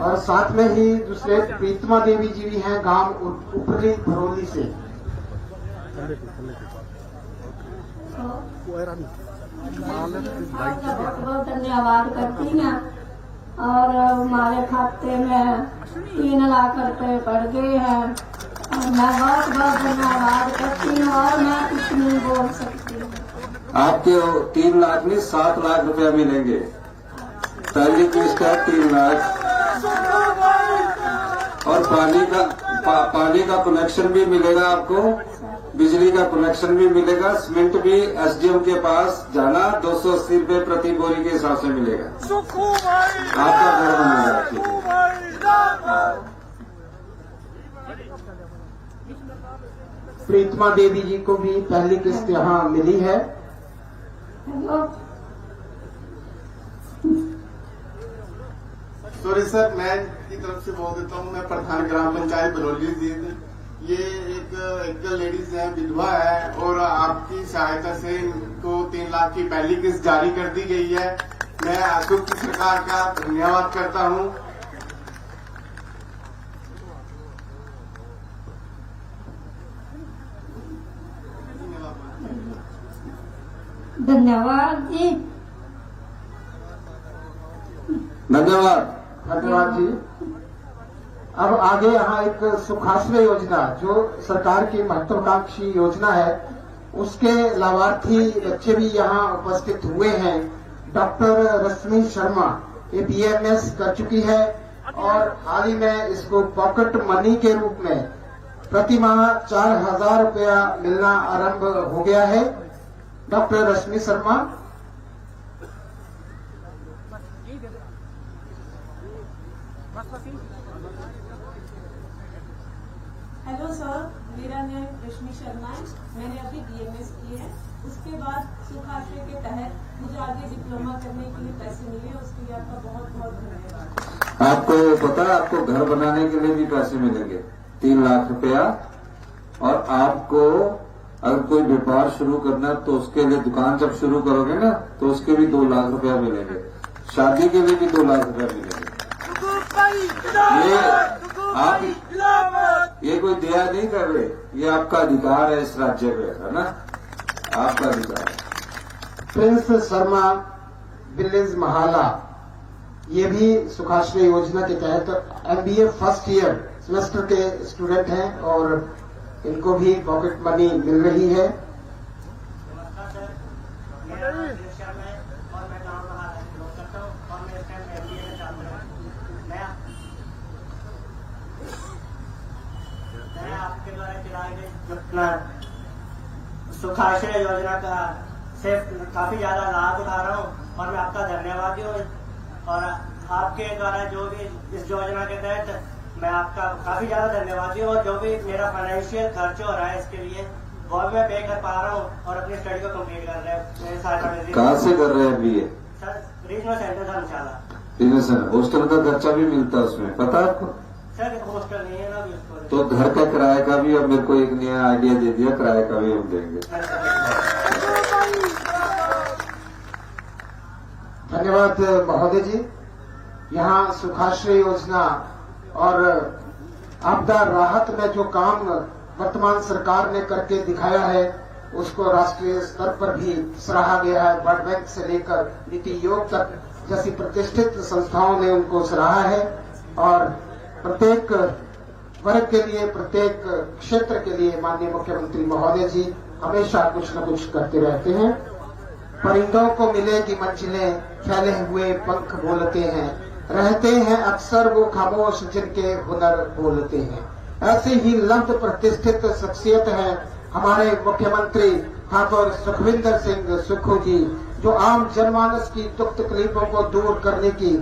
और साथ में ही दूसरे प्रीतमा देवी जी भी हैं, गांव उपरी भरोली से। बहुत धन्यवाद करती हैं। और हमारे खाते में 3 लाख रुपए बढ़ गए हैं। और मैं बहुत बहुत धन्यवाद करती हूँ और मैं कुछ नहीं बोल सकती हूँ। आपके 3 लाख नहीं 7 लाख रुपया मिलेंगे। पहली किस्त है 3 लाख और पानी का कनेक्शन भी मिलेगा आपको, बिजली का कनेक्शन भी मिलेगा, सीमेंट भी एसडीएम के पास जाना 280 रुपए प्रति बोरी के हिसाब से मिलेगा। आपका घर बनेगा। प्रीतमा देवी जी को भी पहली किस्त यहाँ मिली है। सॉरी सर, मैं की तरफ से बोल देता हूँ। मैं प्रधान ग्राम पंचायत बरौली जी। ये एक लेडीज है, विधवा है, और आपकी सहायता से इनको 3 लाख की पहली किस्त जारी कर दी गई है। मैं अशोक की सरकार का धन्यवाद करता हूँ। धन्यवाद जी। धन्यवाद जी। अब आगे यहाँ एक सुखाश्रय योजना, जो सरकार की महत्वाकांक्षी योजना है, उसके लाभार्थी बच्चे भी यहाँ उपस्थित हुए हैं। डॉक्टर रश्मि शर्मा ये बीएमएस कर चुकी है और हाल ही में इसको पॉकेट मनी के रूप में प्रति माह 4000 रुपया मिलना आरंभ हो गया है। डॉक्टर रश्मि शर्मा। हेलो सर, मेरा नाम रश्मि शर्मा है। मैंने अभी बीएमएस की है। उसके बाद सुखाश्रय के तहत मुझे आगे डिप्लोमा करने के लिए पैसे मिले। उसके लिए आपका बहुत बहुत धन्यवाद। आपको पता है, आपको घर बनाने के लिए भी पैसे मिलेंगे 3 लाख रुपया। और आपको अगर कोई व्यापार शुरू करना है तो उसके लिए, दुकान जब शुरू करोगे ना, तो उसके भी 2 लाख रुपया मिलेंगे। शादी के लिए भी 2 लाख रुपया मिलेंगे। ये कोई दया नहीं कर रहे, ये आपका अधिकार है इस राज्य पे, है ना, आपका अधिकार। प्रिंस शर्मा विलेज महाला, ये भी सुखाश्रय योजना के तहत एमबीए फर्स्ट ईयर सेमेस्टर के स्टूडेंट हैं और इनको भी पॉकेट मनी मिल रही है। आपके द्वारा चलाए गए सुखाश्रय योजना का से काफी ज्यादा लाभ उठा रहा हूँ और मैं आपका धन्यवादी हूँ। और आपके द्वारा जो भी इस योजना के तहत मैं आपका काफी ज्यादा धन्यवादी हूँ। और जो भी मेरा फाइनेंशियल खर्च हो रहा है इसके लिए वो भी मैं पे कर पा रहा हूँ और अपनी स्टडी को कंप्लीट कर रहे हैं। कहाँ से कर रहे हैं अभी ये? सर, रीजनल सेंटर धर्मशाला। हॉस्टल का खर्चा भी मिलता है उसमें, पता है आपको? सर, हॉस्टल नहीं है ना अभी उसको। तो घर का किराए का भी अब मेरे को एक नया आइडिया दे दिया, किराए का भी हम देंगे। धन्यवाद महोदय जी। यहाँ सुखाश्रय योजना और आपदा राहत में जो काम वर्तमान सरकार ने करके दिखाया है, उसको राष्ट्रीय स्तर पर भी सराहा गया है। वर्ल्ड बैंक से लेकर नीति आयोग तक जैसी प्रतिष्ठित संस्थाओं ने उनको सराहा है। और प्रत्येक वर्ग के लिए, प्रत्येक क्षेत्र के लिए माननीय मुख्यमंत्री महोदय जी हमेशा कुछ न कुछ करते रहते हैं। परिंदों को मिलेगी मंजिलें, फैले हुए पंख बोलते हैं, रहते हैं अक्सर वो खामोश जिनके हुनर बोलते हैं। ऐसे ही लब्ध प्रतिष्ठित शख्सियत है हमारे मुख्यमंत्री ठाकुर सुखविंदर सिंह सुक्खू जी, जो आम जनमानस की दुख तकलीफों को दूर करने की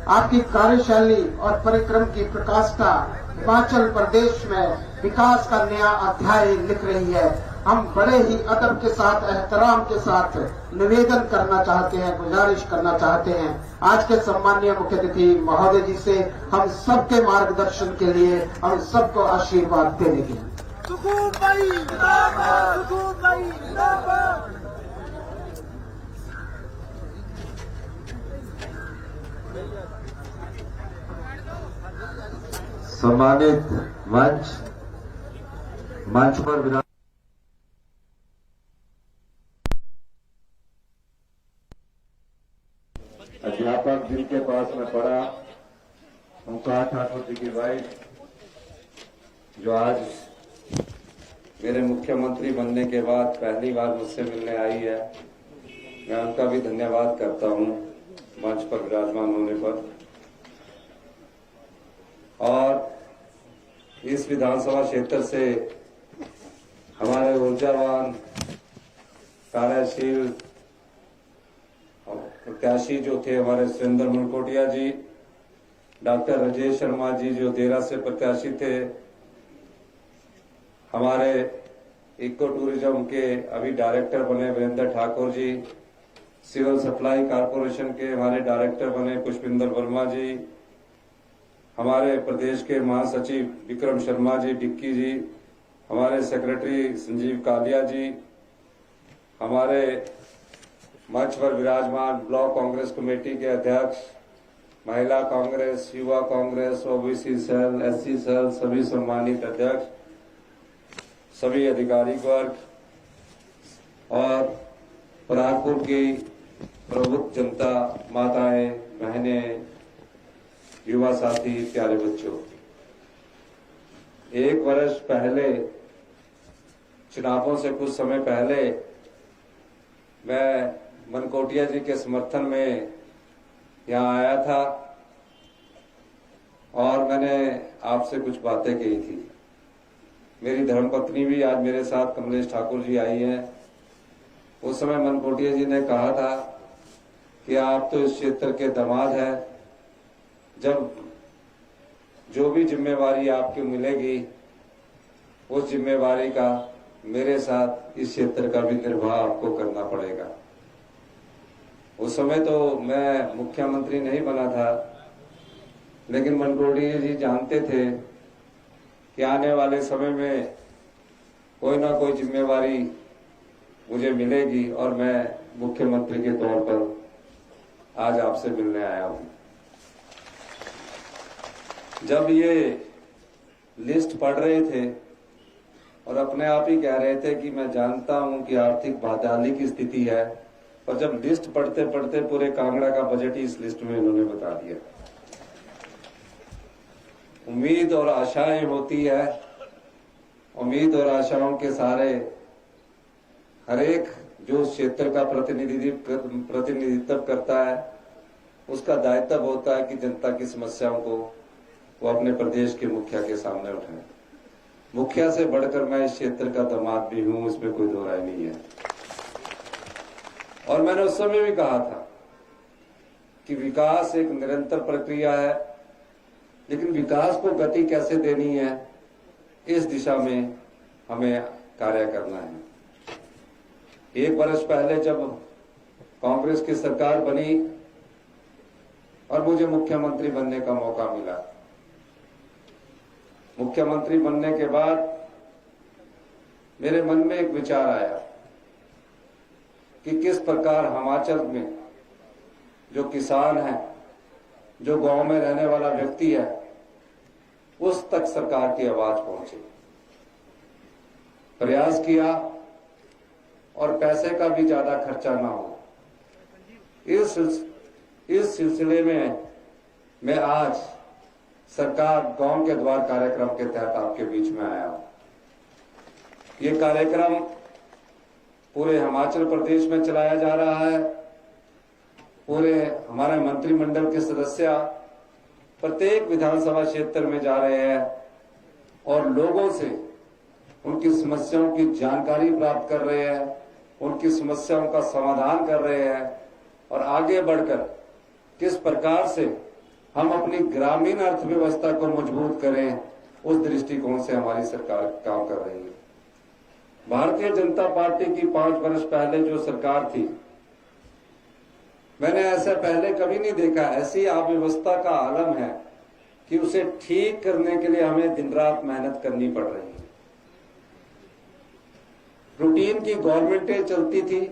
आपकी कार्यशैली और परिक्रम की प्रकाष्ठा हिमाचल प्रदेश में विकास का नया अध्याय लिख रही है। हम बड़े ही अदब के साथ, एहतराम के साथ निवेदन करना चाहते हैं, गुजारिश करना चाहते हैं आज के सम्माननीय मुख्य अतिथि महोदय जी से हम सबके मार्गदर्शन के लिए, हम सबको आशीर्वाद देने के लिए। सम्मानित मंच पर विराज अध्यापक जिनके पास में पढ़ा ओंकार ठाकुर जी की वाइफ जो आज मेरे मुख्यमंत्री बनने के बाद पहली बार मुझसे मिलने आई है, मैं उनका भी धन्यवाद करता हूं मंच पर विराजमान होने पर। और इस विधानसभा क्षेत्र से हमारे ऊर्जावान कार्यशील प्रत्याशी जो थे हमारे सुरेंद्र मनकोटिया जी, डॉक्टर राजेश शर्मा जी जो देरा से प्रत्याशी थे, हमारे इको टूरिज्म के अभी डायरेक्टर बने Virendra Thakur ji, civil supply corporation के हमारे डायरेक्टर बने पुष्पिंदर वर्मा जी, हमारे प्रदेश के महासचिव विक्रम शर्मा जी डिक्की जी, हमारे सेक्रेटरी संजीव कालिया जी, हमारे मंच पर विराजमान ब्लॉक कांग्रेस कमेटी के अध्यक्ष, महिला कांग्रेस, युवा Congress, OBC cell, SC cell, सभी सम्मानित अध्यक्ष, सभी अधिकारी वर्ग और परागपुर की प्रबुद्ध जनता, माताएं, बहनें, युवा साथी, प्यारे बच्चों, 1 वर्ष पहले चुनावों से कुछ समय पहले मैं मनकोटिया जी के समर्थन में यहां आया था और मैंने आपसे कुछ बातें कही थी। मेरी धर्मपत्नी भी आज मेरे साथ कमलेश ठाकुर जी आई हैं। उस समय मनकोटिया जी ने कहा था कि आप तो इस क्षेत्र के दामाद हैं, जब जो भी जिम्मेवारी आपको मिलेगी उस जिम्मेवारी का मेरे साथ इस क्षेत्र का भी निर्वाह आपको करना पड़ेगा। उस समय तो मैं मुख्यमंत्री नहीं बना था, लेकिन मनकोटिया जी जानते थे कि आने वाले समय में कोई ना कोई जिम्मेवारी मुझे मिलेगी और मैं मुख्यमंत्री के तौर पर आज आपसे मिलने आया हूं। जब ये लिस्ट पढ़ रहे थे और अपने आप ही कह रहे थे कि मैं जानता हूं कि आर्थिक बदहाली की स्थिति है, और जब लिस्ट पढ़ते पढ़ते पूरे कांगड़ा का बजट ही इस लिस्ट में इन्होंने बता दिया। उम्मीद और आशाएं होती है, उम्मीद और आशाओं के सारे हर एक जो क्षेत्र का प्रतिनिधित्व करता है उसका दायित्व होता है कि जनता की समस्याओं को वो अपने प्रदेश के मुखिया के सामने उठाए। मुखिया से बढ़कर मैं इस क्षेत्र का दामाद भी हूं, इसमें कोई दो राय नहीं है। और मैंने उस समय भी कहा था कि विकास एक निरंतर प्रक्रिया है, लेकिन विकास को गति कैसे देनी है इस दिशा में हमें कार्य करना है। 1 वर्ष पहले जब कांग्रेस की सरकार बनी और मुझे मुख्यमंत्री बनने का मौका मिला, मुख्यमंत्री बनने के बाद मेरे मन में एक विचार आया कि किस प्रकार हिमाचल में जो किसान है, जो गांव में रहने वाला व्यक्ति है, उस तक सरकार की आवाज पहुंचे। प्रयास किया और पैसे का भी ज्यादा खर्चा ना हो। इस सिलसिले में मैं आज सरकार गांव के द्वार कार्यक्रम के तहत आपके बीच में आया हूं। ये कार्यक्रम पूरे हिमाचल प्रदेश में चलाया जा रहा है। पूरे हमारे मंत्रिमंडल के सदस्य प्रत्येक विधानसभा क्षेत्र में जा रहे हैं और लोगों से उनकी समस्याओं की जानकारी प्राप्त कर रहे हैं, उनकी समस्याओं का समाधान कर रहे हैं और आगे बढ़कर किस प्रकार से हम अपनी ग्रामीण अर्थव्यवस्था को मजबूत करें, उस दृष्टिकोण से हमारी सरकार काम कर रही है। भारतीय जनता पार्टी की 5 वर्ष पहले जो सरकार थी, मैंने ऐसा पहले कभी नहीं देखा। ऐसी अव्यवस्था का आलम है कि उसे ठीक करने के लिए हमें दिन रात मेहनत करनी पड़ रही है। रूटीन की गवर्नमेंटें चलती थी।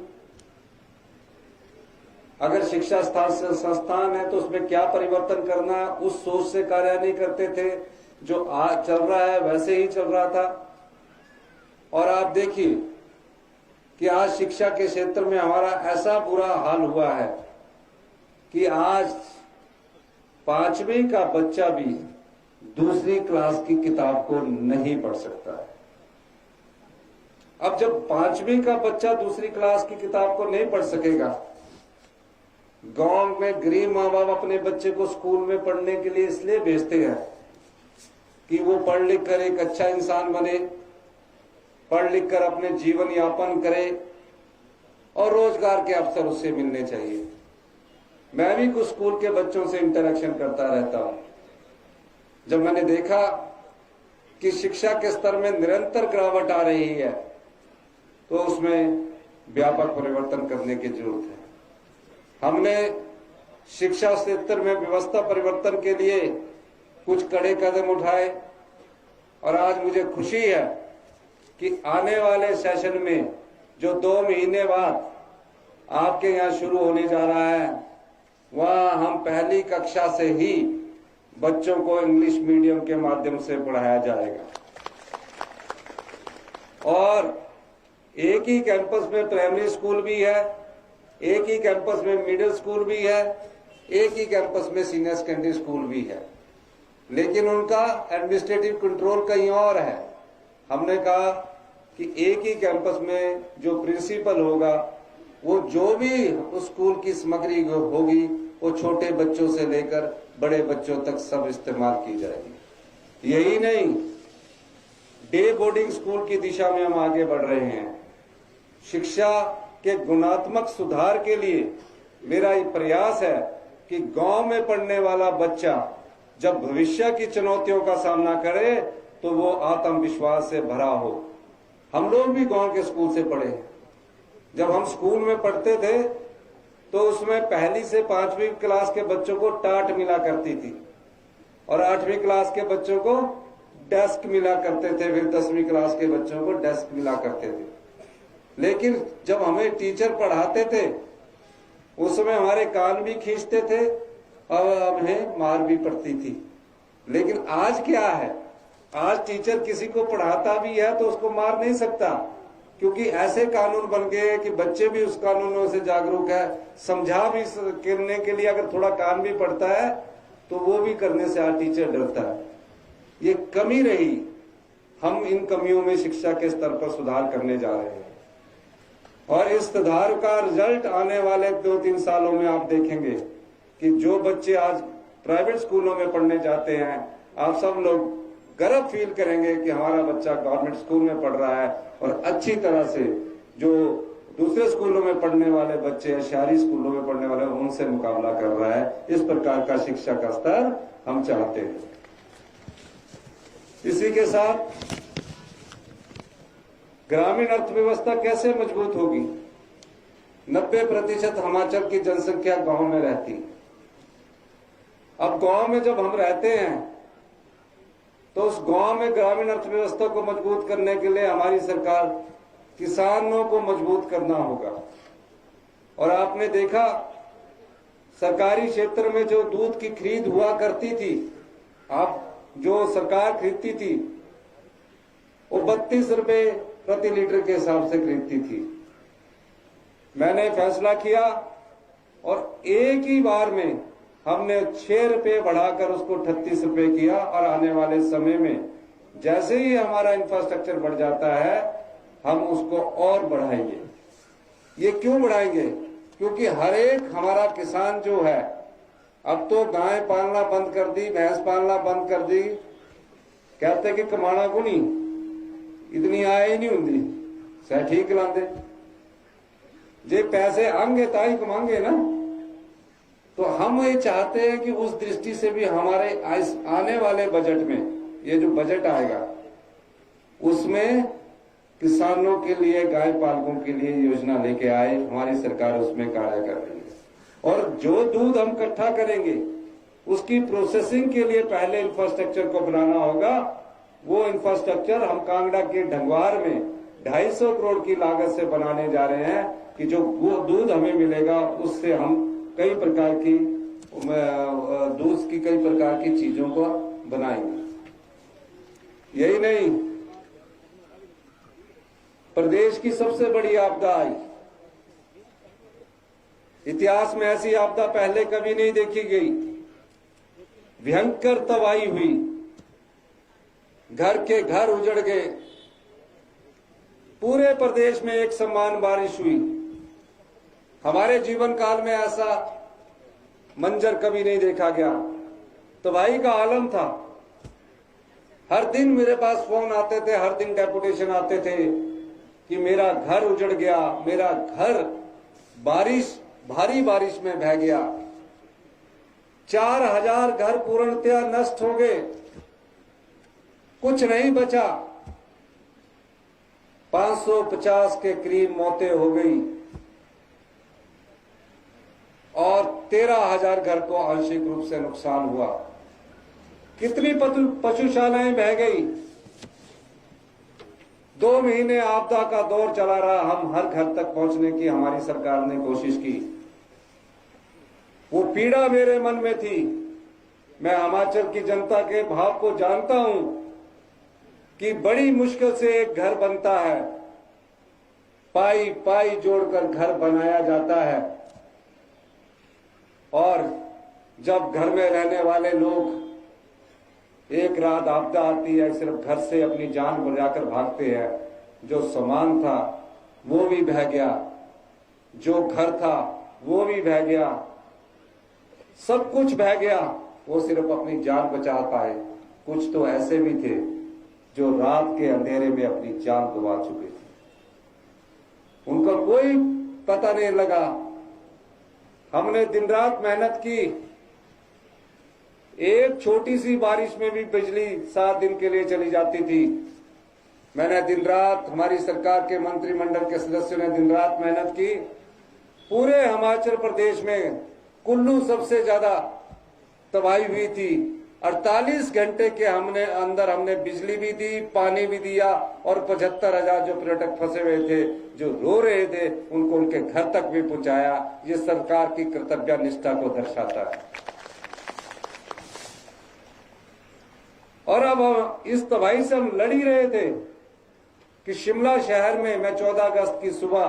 अगर शिक्षा संस्थान है तो उसमें क्या परिवर्तन करना, उस सोच से कार्य नहीं करते थे। जो आज चल रहा है वैसे ही चल रहा था। और आप देखिए कि आज शिक्षा के क्षेत्र में हमारा ऐसा बुरा हाल हुआ है कि आज 5वीं का बच्चा भी दूसरी क्लास की किताब को नहीं पढ़ सकता है। अब जब 5वीं का बच्चा दूसरी क्लास की किताब को नहीं पढ़ सकेगा, गांव में गरीब माँ बाप अपने बच्चे को स्कूल में पढ़ने के लिए इसलिए भेजते हैं कि वो पढ़ लिख कर एक अच्छा इंसान बने, पढ़ लिख कर अपने जीवन यापन करे और रोजगार के अवसर उससे मिलने चाहिए। मैं भी कुछ स्कूल के बच्चों से इंटरेक्शन करता रहता हूं। जब मैंने देखा कि शिक्षा के स्तर में निरंतर गिरावट आ रही है तो उसमें व्यापक परिवर्तन करने की जरूरत है। हमने शिक्षा क्षेत्र में व्यवस्था परिवर्तन के लिए कुछ कड़े कदम उठाए और आज मुझे खुशी है कि आने वाले सेशन में जो 2 महीने बाद आपके यहाँ शुरू होने जा रहा है, वहां हम पहली कक्षा से ही बच्चों को इंग्लिश मीडियम के माध्यम से पढ़ाया जाएगा। और एक ही कैंपस में प्राइमरी स्कूल भी है, एक ही कैंपस में मिडिल स्कूल भी है, एक ही कैंपस में सीनियर सेकेंडरी स्कूल भी है, लेकिन उनका एडमिनिस्ट्रेटिव कंट्रोल कहीं और है। हमने कहा कि एक ही कैंपस में जो प्रिंसिपल होगा वो जो भी उस स्कूल की सामग्री होगी वो छोटे बच्चों से लेकर बड़े बच्चों तक सब इस्तेमाल की जाएगी। यही नहीं, डे बोर्डिंग स्कूल की दिशा में हम आगे बढ़ रहे हैं। शिक्षा के गुणात्मक सुधार के लिए मेरा ये प्रयास है कि गांव में पढ़ने वाला बच्चा जब भविष्य की चुनौतियों का सामना करे तो वो आत्मविश्वास से भरा हो। हम लोग भी गांव के स्कूल से पढ़े हैं। जब हम स्कूल में पढ़ते थे तो उसमें 1ली से 5वीं क्लास के बच्चों को टाट मिला करती थी और 8वीं क्लास के बच्चों को डेस्क मिला करते थे, फिर 10वीं क्लास के बच्चों को डेस्क मिला करते थे। लेकिन जब हमें टीचर पढ़ाते थे उस समय हमारे कान भी खींचते थे और हमें मार भी पड़ती थी। लेकिन आज क्या है, आज टीचर किसी को पढ़ाता भी है तो उसको मार नहीं सकता, क्योंकि ऐसे कानून बन गए हैं कि बच्चे भी उस कानूनों से जागरूक है। समझा भी करने के लिए अगर थोड़ा कान भी पड़ता है तो वो भी करने से आज टीचर डरता है। ये कमी रही, हम इन कमियों में शिक्षा के स्तर पर सुधार करने जा रहे हैं और इस सुधार का रिजल्ट आने वाले 2-3 सालों में आप देखेंगे कि जो बच्चे आज प्राइवेट स्कूलों में पढ़ने जाते हैं, आप सब लोग गर्व फील करेंगे कि हमारा बच्चा गवर्नमेंट स्कूल में पढ़ रहा है और अच्छी तरह से जो दूसरे स्कूलों में पढ़ने वाले बच्चे, शहरी स्कूलों में पढ़ने वाले, उनसे मुकाबला कर रहा है। इस प्रकार का शिक्षा का स्तर हम चाहते हैं। इसी के साथ ग्रामीण अर्थव्यवस्था कैसे मजबूत होगी? 90% हिमाचल की जनसंख्या गांव में रहती है। अब गांव में जब हम रहते हैं तो उस गांव में ग्रामीण अर्थव्यवस्था को मजबूत करने के लिए हमारी सरकार किसानों को मजबूत करना होगा। और आपने देखा सरकारी क्षेत्र में जो दूध की खरीद हुआ करती थी, आप जो सरकार खरीदती थी वो 32 रुपए प्रति लीटर के हिसाब से खरीदती थी। मैंने फैसला किया और एक ही बार में हमने 6 रुपए बढ़ाकर उसको 38 रुपए किया और आने वाले समय में जैसे ही हमारा इंफ्रास्ट्रक्चर बढ़ जाता है हम उसको और बढ़ाएंगे। ये क्यों बढ़ाएंगे? क्योंकि हर एक हमारा किसान जो है, अब तो गाय पालना बंद कर दी, भैंस पालना बंद कर दी, कहते कि कमाना को नहीं, इतनी आय ही नहीं होंगी, सह ठीक लाते जे पैसे आएंगे ताई कमाएंगे ना। तो हम ये चाहते हैं कि उस दृष्टि से भी हमारे आने वाले बजट में, ये जो बजट आएगा उसमें किसानों के लिए, गाय पालकों के लिए योजना लेके आए। हमारी सरकार उसमें कार्य कर रही है। और जो दूध हम इकट्ठा करेंगे उसकी प्रोसेसिंग के लिए पहले इंफ्रास्ट्रक्चर को बनाना होगा। वो इंफ्रास्ट्रक्चर हम कांगड़ा के ढंगवार में 250 करोड़ की लागत से बनाने जा रहे हैं कि जो दूध हमें मिलेगा उससे हम कई प्रकार की दूध की कई प्रकार की चीजों को बनाएंगे। यही नहीं, प्रदेश की सबसे बड़ी आपदा आई। इतिहास में ऐसी आपदा पहले कभी नहीं देखी गई। भयंकर तबाही हुई, घर के घर उजड़ गए, पूरे प्रदेश में एक समान बारिश हुई। हमारे जीवन काल में ऐसा मंजर कभी नहीं देखा गया। तबाही का आलम था। हर दिन मेरे पास फोन आते थे, हर दिन डेपुटेशन आते थे कि मेरा घर उजड़ गया, मेरा घर भारी बारिश में बह गया। 4000 घर पूर्णतया नष्ट हो गए, कुछ नहीं बचा। 550 के करीब मौतें हो गई और 13,000 घर को आंशिक रूप से नुकसान हुआ। कितनी पशुशालाएं बह गई। 2 महीने आपदा का दौर चला रहा। हम हर घर तक पहुंचने की हमारी सरकार ने कोशिश की। वो पीड़ा मेरे मन में थी। मैं हिमाचल की जनता के भाव को जानता हूं कि बड़ी मुश्किल से एक घर बनता है, पाई पाई जोड़कर घर बनाया जाता है, और जब घर में रहने वाले लोग एक रात आपदा आती है, सिर्फ घर से अपनी जान बचाकर भागते हैं। जो सामान था वो भी बह गया, जो घर था वो भी बह गया, सब कुछ बह गया। वो सिर्फ अपनी जान बचा पाए। कुछ तो ऐसे भी थे जो रात के अंधेरे में अपनी जान गंवा चुके थे, उनका कोई पता नहीं लगा। हमने दिन रात मेहनत की। एक छोटी सी बारिश में भी बिजली 7 दिन के लिए चली जाती थी। मैंने दिन रात, हमारी सरकार के मंत्रिमंडल के सदस्यों ने दिन रात मेहनत की। पूरे हिमाचल प्रदेश में कुल्लू सबसे ज्यादा तबाही हुई थी। 48 घंटे के अंदर हमने बिजली भी दी, पानी भी दिया, और 75,000 जो पर्यटक फंसे हुए थे, जो रो रहे थे, उनको उनके घर तक भी पहुंचाया। ये सरकार की कर्तव्य निष्ठा को दर्शाता है। और अब इस तबाही से हम लड़ ही रहे थे कि शिमला शहर में मैं 14 अगस्त की सुबह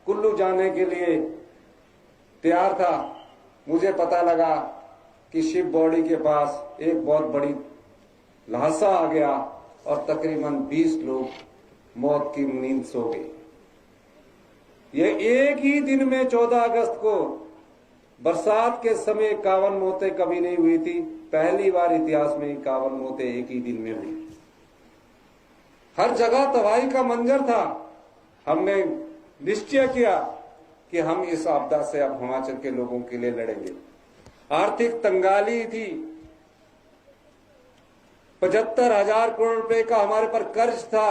कुल्लू जाने के लिए तैयार था। मुझे पता लगा कि शिव बॉडी के पास एक बहुत बड़ी ल्हासा आ गया और तकरीबन 20 लोग मौत की नींद सो गए। ये एक ही दिन में 14 अगस्त को बरसात के समय 51 मौतें कभी नहीं हुई थी। पहली बार इतिहास में 51 मौतें एक ही दिन में हुई। हर जगह तबाही का मंजर था। हमने निश्चय किया कि हम इस आपदा से अब हिमाचल के लोगों के लिए लड़ेंगे। आर्थिक तंगाली थी। 75,000 करोड़ रुपए का हमारे पर कर्ज था।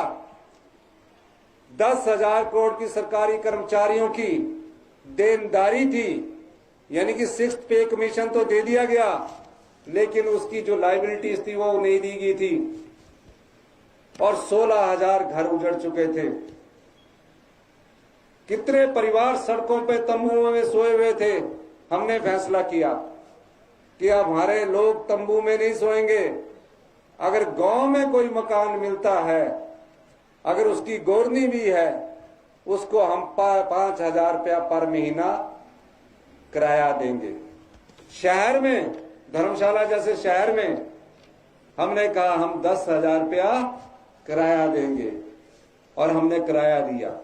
10,000 करोड़ की सरकारी कर्मचारियों की देनदारी थी, यानी कि 6th पे कमीशन तो दे दिया गया, लेकिन उसकी जो लायबिलिटीज थी वो नहीं दी गई थी। और 16,000 घर उजड़ चुके थे। कितने परिवार सड़कों पे तंबुओं में सोए हुए थे। हमने फैसला किया कि अब हमारे लोग तंबू में नहीं सोएंगे। अगर गांव में कोई मकान मिलता है, अगर उसकी गोरनी भी है, उसको हम 5,000 रुपया पर महीना किराया देंगे। शहर में, धर्मशाला जैसे शहर में, हमने कहा हम 10,000 रुपया किराया देंगे, और हमने किराया दिया।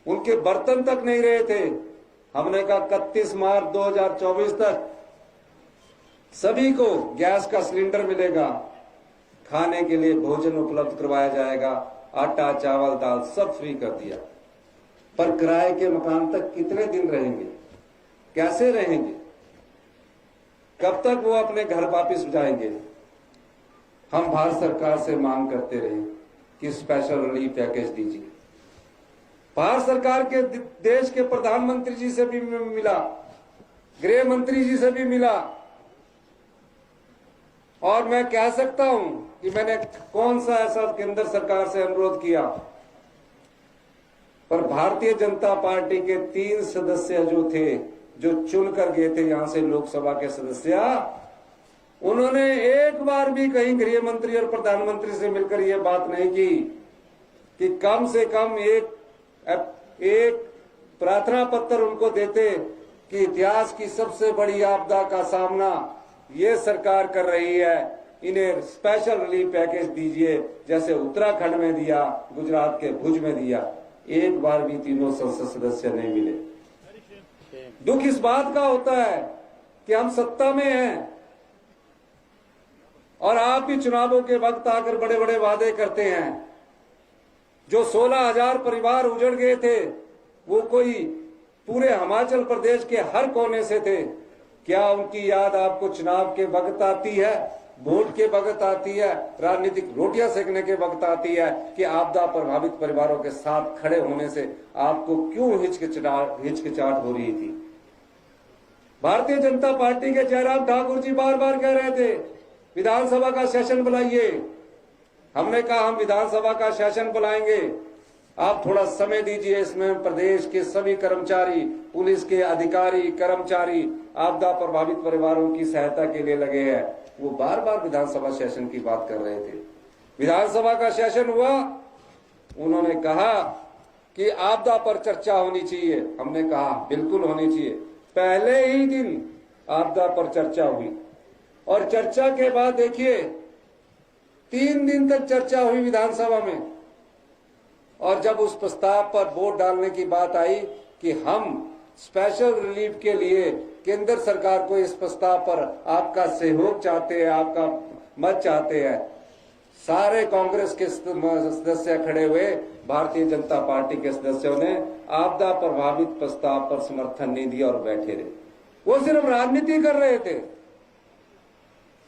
उनके बर्तन तक नहीं रहे थे। हमने कहा 31 मार्च 2024 तक सभी को गैस का सिलेंडर मिलेगा, खाने के लिए भोजन उपलब्ध करवाया जाएगा, आटा चावल दाल सब फ्री कर दिया। पर किराए के मकान तक कितने दिन रहेंगे, कैसे रहेंगे, कब तक वो अपने घर वापिस जाएंगे? हम भारत सरकार से मांग करते रहे कि स्पेशल रिलीफ पैकेज दीजिए। भारत सरकार के देश के प्रधानमंत्री जी से भी मिला, गृह मंत्री जी से भी मिला, और मैं कह सकता हूं कि मैंने कौन सा ऐसा केंद्र सरकार से अनुरोध किया, पर भारतीय जनता पार्टी के 3 सदस्य जो थे, जो चुनकर गए थे यहां से लोकसभा के सदस्य, उन्होंने एक बार भी कहीं गृह मंत्री और प्रधानमंत्री से मिलकर यह बात नहीं की कि कम से कम एक प्रार्थना पत्र उनको देते कि इतिहास की सबसे बड़ी आपदा का सामना ये सरकार कर रही है, इन्हें स्पेशल रिलीफ पैकेज दीजिए, जैसे उत्तराखंड में दिया, गुजरात के भुज में दिया। एक बार भी तीनों संसद सदस्य नहीं मिले। दुख इस बात का होता है कि हम सत्ता में हैं और आप ही चुनावों के वक्त आकर बड़े बड़े वादे करते हैं। जो 16,000 परिवार उजड़ गए थे वो कोई पूरे हिमाचल प्रदेश के हर कोने से थे। क्या उनकी याद आपको चुनाव के वक्त आती है, वोट के वक्त आती है, राजनीतिक रोटियां सेकने के वक्त आती है कि आपदा प्रभावित परिवारों के साथ खड़े होने से आपको क्यों हिचकिचाहट हो रही थी? भारतीय जनता पार्टी के जयराम ठाकुर जी बार बार कह रहे थे विधानसभा का सेशन बुलाइए। हमने कहा हम विधानसभा का सेशन बुलाएंगे, आप थोड़ा समय दीजिए। इसमें प्रदेश के सभी कर्मचारी, पुलिस के अधिकारी, कर्मचारी आपदा प्रभावित परिवारों की सहायता के लिए लगे हैं। वो बार बार विधानसभा सेशन की बात कर रहे थे। विधानसभा का सेशन हुआ, उन्होंने कहा कि आपदा पर चर्चा होनी चाहिए। हमने कहा बिल्कुल होनी चाहिए। पहले ही दिन आपदा पर चर्चा हुई और चर्चा के बाद देखिए 3 दिन तक चर्चा हुई विधानसभा में, और जब उस प्रस्ताव पर वोट डालने की बात आई कि हम स्पेशल रिलीफ के लिए केंद्र सरकार को इस प्रस्ताव पर आपका सहयोग चाहते हैं, आपका मत चाहते हैं, सारे कांग्रेस के सदस्य खड़े हुए, भारतीय जनता पार्टी के सदस्यों ने आपदा प्रभावित प्रस्ताव पर समर्थन नहीं दिया और बैठे रहे। वो सिर्फ राजनीति कर रहे थे।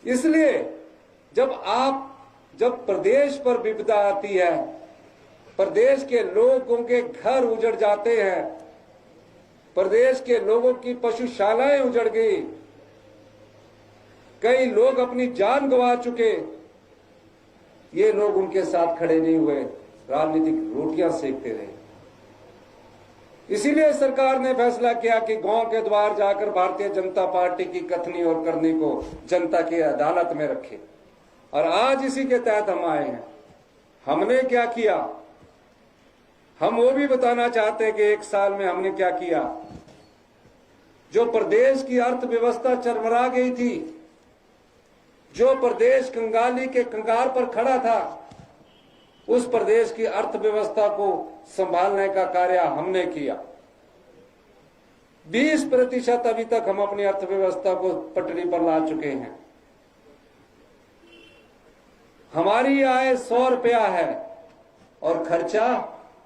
इसलिए जब प्रदेश पर विपदा आती है, प्रदेश के लोगों के घर उजड़ जाते हैं, प्रदेश के लोगों की पशुशालाएं उजड़ गई, कई लोग अपनी जान गंवा चुके, ये लोग उनके साथ खड़े नहीं हुए, राजनीतिक रोटियां सेकते रहे। इसीलिए सरकार ने फैसला किया कि गांव के द्वार जाकर भारतीय जनता पार्टी की कथनी और करनी को जनता की अदालत में रखे, और आज इसी के तहत हम आए हैं। हमने क्या किया, हम वो भी बताना चाहते हैं कि 1 साल में हमने क्या किया। जो प्रदेश की अर्थव्यवस्था चरमरा गई थी, जो प्रदेश कंगाली के कंगार पर खड़ा था, उस प्रदेश की अर्थव्यवस्था को संभालने का कार्य हमने किया। 20% अभी तक हम अपनी अर्थव्यवस्था को पटरी पर ला चुके हैं। हमारी आय 100 रुपया है और खर्चा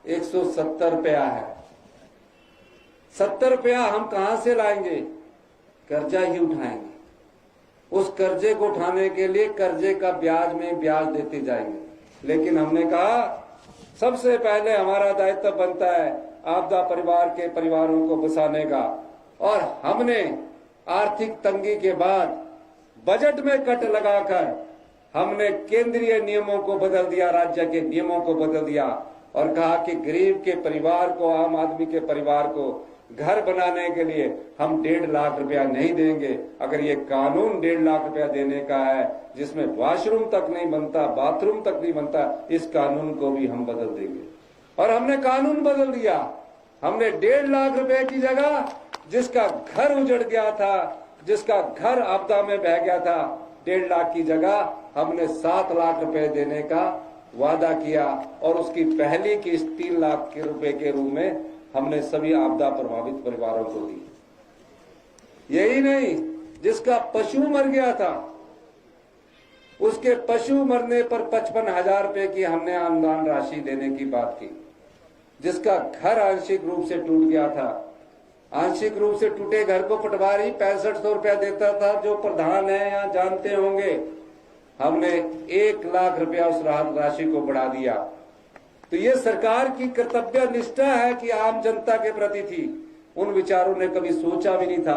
170 रुपया है। 70 रुपया हम कहां से लाएंगे? कर्जा ही उठाएंगे। उस कर्जे को उठाने के लिए कर्जे का ब्याज में ब्याज देते जाएंगे। लेकिन हमने कहा सबसे पहले हमारा दायित्व बनता है आपदा परिवार के परिवारों को बचाने का, और हमने आर्थिक तंगी के बाद बजट में कट लगाकर हमने केंद्रीय नियमों को बदल दिया, राज्य के नियमों को बदल दिया, और कहा कि गरीब के परिवार को, आम आदमी के परिवार को घर बनाने के लिए हम 1.5 लाख रुपया नहीं देंगे। अगर ये कानून 1.5 लाख रुपया देने का है, जिसमें वॉशरूम तक नहीं बनता, बाथरूम तक नहीं बनता, इस कानून को भी हम बदल देंगे। और हमने कानून बदल दिया। हमने 1.5 लाख रुपए की जगह, जिसका घर उजड़ गया था, जिसका घर आपदा में बह गया था, 1.5 लाख की जगह हमने 7 लाख रुपए देने का वादा किया, और उसकी पहली किस्त 3 लाख के रुपए के रूप में हमने सभी आपदा प्रभावित परिवारों को दी। यही नहीं, जिसका पशु मर गया था, उसके पशु मरने पर 55,000 रुपए की हमने अनुदान राशि देने की बात की। जिसका घर आंशिक रूप से टूट गया था, आंशिक रूप से टूटे घर को पटवारी 6500 रुपया देता था, जो प्रधान है यहाँ जानते होंगे। हमने 1 लाख रुपया उस राहत राशि को बढ़ा दिया। तो ये सरकार की कर्तव्य निष्ठा है कि आम जनता के प्रति थी। उन विचारों ने कभी सोचा भी नहीं था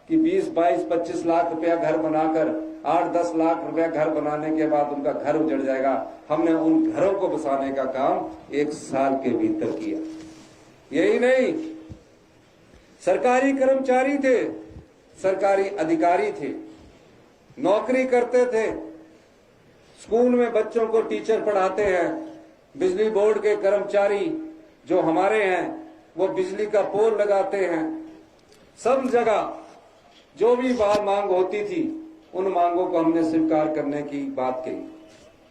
कि 20, 22, 25 लाख रुपया घर बनाकर 8-10 लाख रुपया घर बनाने के बाद उनका घर उजड़ जाएगा। हमने उन घरों को बसाने का काम 1 साल के भीतर किया। यही नहीं, सरकारी कर्मचारी थे, सरकारी अधिकारी थे, नौकरी करते थे, स्कूल में बच्चों को टीचर पढ़ाते हैं, बिजली बोर्ड के कर्मचारी जो हमारे हैं वो बिजली का पोल लगाते हैं। सब जगह जो भी मांग होती थी उन मांगों को हमने स्वीकार करने की बात कही।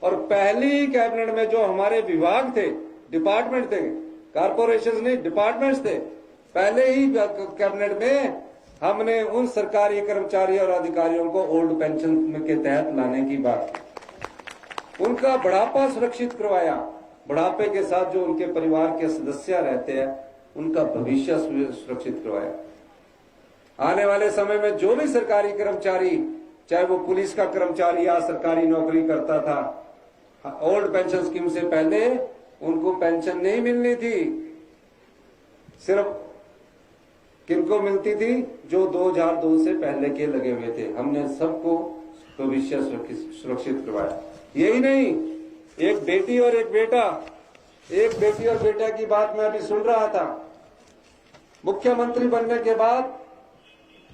और पहली ही कैबिनेट में जो हमारे विभाग थे, डिपार्टमेंट थे, कारपोरेशन नहीं डिपार्टमेंट्स थे, पहले ही कैबिनेट में हमने उन सरकारी कर्मचारी और अधिकारियों को ओल्ड पेंशन के तहत लाने की बात की। उनका बुढ़ापा सुरक्षित करवाया, बुढ़ापे के साथ जो उनके परिवार के सदस्य रहते हैं उनका भविष्य सुरक्षित करवाया। आने वाले समय में जो भी सरकारी कर्मचारी, चाहे वो पुलिस का कर्मचारी या सरकारी नौकरी करता था, ओल्ड पेंशन स्कीम से पहले उनको पेंशन नहीं मिलनी थी। सिर्फ किनको मिलती थी? जो 2002 से पहले के लगे हुए थे। हमने सबको भविष्य सुरक्षित करवाया। यही नहीं, एक बेटी और एक बेटा, एक बेटी और बेटा की बात मैं अभी सुन रहा था। मुख्यमंत्री बनने के बाद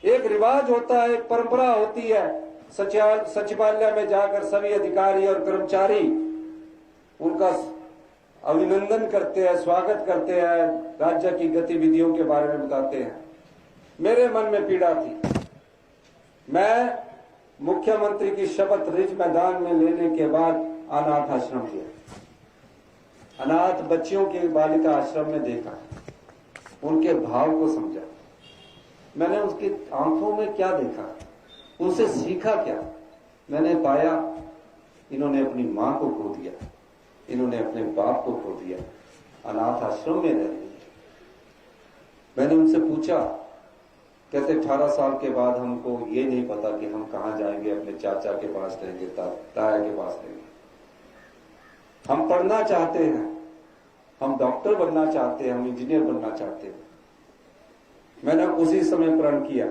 एक रिवाज होता है, एक परंपरा होती है, सचिवालय में जाकर सभी अधिकारी और कर्मचारी उनका अभिनंदन करते हैं, स्वागत करते हैं, राज्य की गतिविधियों के बारे में बताते हैं। मेरे मन में पीड़ा थी। मैं मुख्यमंत्री की शपथ रिज मैदान में लेने के बाद अनाथ आश्रम गया, अनाथ बच्चियों के बालिका आश्रम में देखा, उनके भाव को समझा। मैंने उसकी आंखों में क्या देखा, उनसे सीखा क्या? मैंने पाया इन्होंने अपनी मां को खो दिया, इन्होंने अपने बाप को खो दिया, अनाथ आश्रम में रह रही है। मैंने उनसे पूछा, कहते 18 साल के बाद हमको ये नहीं पता कि हम कहां जाएंगे, अपने चाचा के पास रहेंगे, ताया के पास रहेंगे। हम पढ़ना चाहते हैं, हम डॉक्टर बनना चाहते हैं, हम इंजीनियर बनना चाहते हैं। मैंने उसी समय प्रण किया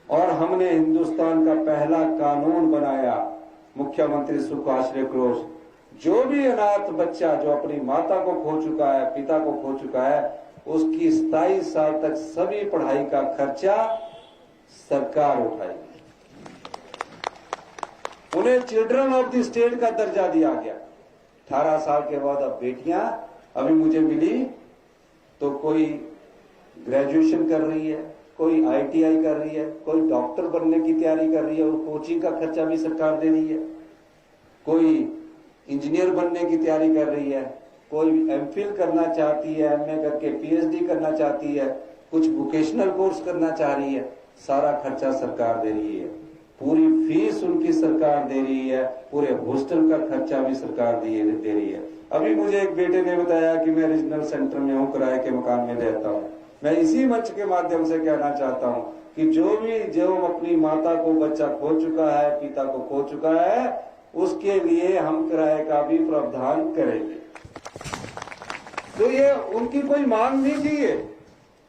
और हमने हिंदुस्तान का पहला कानून बनाया, मुख्यमंत्री सुखाश्रय कोष। जो भी अनाथ बच्चा जो अपनी माता को खो चुका है, पिता को खो चुका है, उसकी 27 साल तक सभी पढ़ाई का खर्चा सरकार उठाएगी। उन्हें चिल्ड्रन ऑफ द स्टेट का दर्जा दिया गया। 18 साल के बाद अब बेटियां अभी मुझे मिली तो कोई ग्रेजुएशन कर रही है, कोई आईटीआई कर रही है, कोई डॉक्टर बनने की तैयारी कर रही है और कोचिंग का खर्चा भी सरकार दे रही है, कोई इंजीनियर बनने की तैयारी कर रही है, कोई एमफिल करना चाहती है, एमए करके पीएचडी करना चाहती है, कुछ वोकेशनल कोर्स करना चाह रही है। सारा खर्चा सरकार दे रही है, पूरी फीस उनकी सरकार दे रही है, पूरे हॉस्टल का खर्चा भी सरकार दे रही है। अभी मुझे एक बेटे ने बताया कि मैं रीजनल सेंटर में हूँ, किराए के मकान में रहता हूँ। मैं इसी मंच के माध्यम से कहना चाहता हूँ कि जो अपनी माता को बच्चा खो चुका है, पिता को खो चुका है, उसके लिए हम किराए का भी प्रावधान करेंगे। तो ये उनकी कोई मांग नहीं थी ये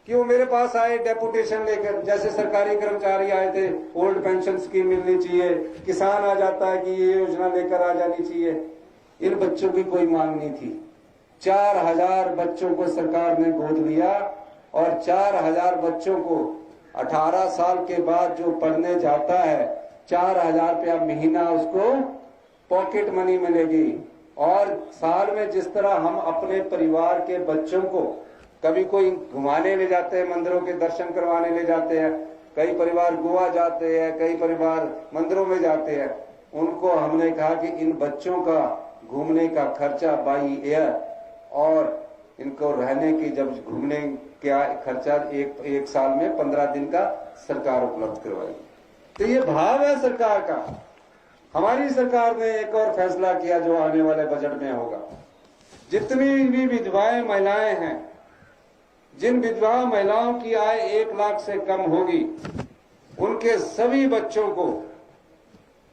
कि वो मेरे पास आए डेपुटेशन लेकर, जैसे सरकारी कर्मचारी आए थे, ओल्ड पेंशन स्कीम मिलनी चाहिए, किसान आ जाता है कि ये योजना लेकर आ जानी चाहिए। इन बच्चों की कोई मांग नहीं थी। 4000 बच्चों को सरकार ने गोद लिया और 4000 बच्चों को 18 साल के बाद जो पढ़ने जाता है 4000 रुपया महीना उसको पॉकेट मनी मिलेगी। और साल में जिस तरह हम अपने परिवार के बच्चों को कभी कोई घुमाने ले जाते हैं, मंदिरों के दर्शन करवाने ले जाते हैं, कई परिवार गोवा जाते हैं, कई परिवार मंदिरों में जाते हैं, उनको हमने कहा कि इन बच्चों का घूमने का खर्चा बाई एयर और इनको रहने की जब घूमने का खर्चा एक साल में 15 दिन का सरकार उपलब्ध करवाई। तो ये भाव है सरकार का। हमारी सरकार ने एक और फैसला किया जो आने वाले बजट में होगा। जितनी भी विधवाएं महिलाएं हैं, जिन विधवा महिलाओं की आय 1 लाख से कम होगी, उनके सभी बच्चों को,